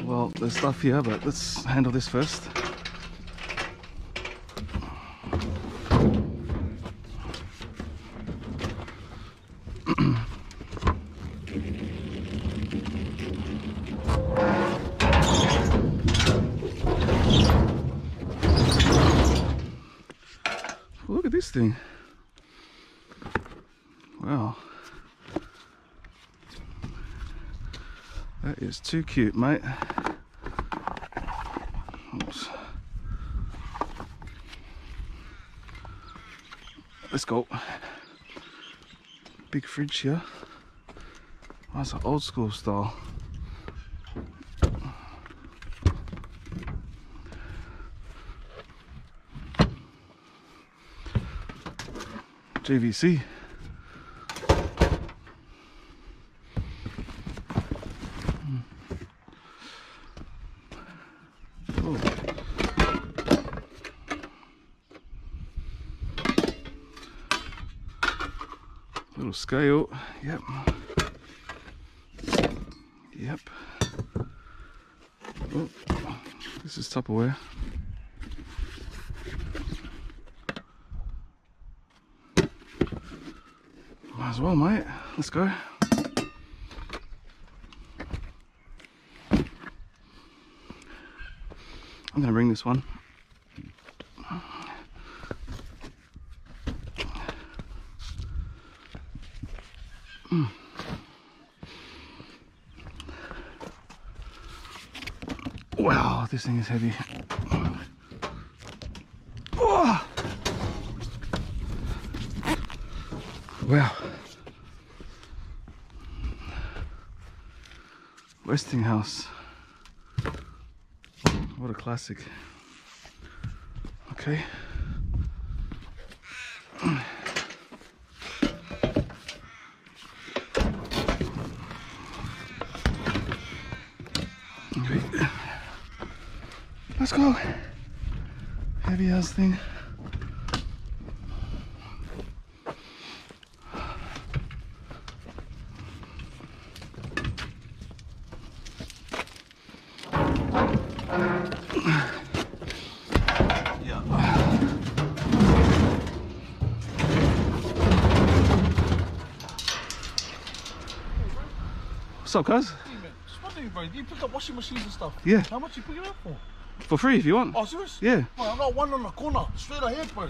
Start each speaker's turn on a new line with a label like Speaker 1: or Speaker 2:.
Speaker 1: Well, there's stuff here, but let's handle this first. Look at this thing. Wow. That is too cute, mate. Oops. Let's go. Big fridge here. Oh, it's an old school style. JVC. Oh. Little scale. Yep. Yep. Oh, this is Tupperware. Might as well, mate. Let's go. I'm gonna bring this one. Wow, this thing is heavy. Oh! Wow. Westinghouse. What a classic. Okay. Okay. Let's go. Heavy ass thing. What's up, cuz?
Speaker 2: Hey, man. Just wondering, bro. Do you pick up washing machines and stuff?
Speaker 1: Yeah.
Speaker 2: How much you pick it up for?
Speaker 1: For free if you want.
Speaker 2: Oh, serious?
Speaker 1: Yeah.
Speaker 2: Bro, I got one on the corner, straight ahead, bro.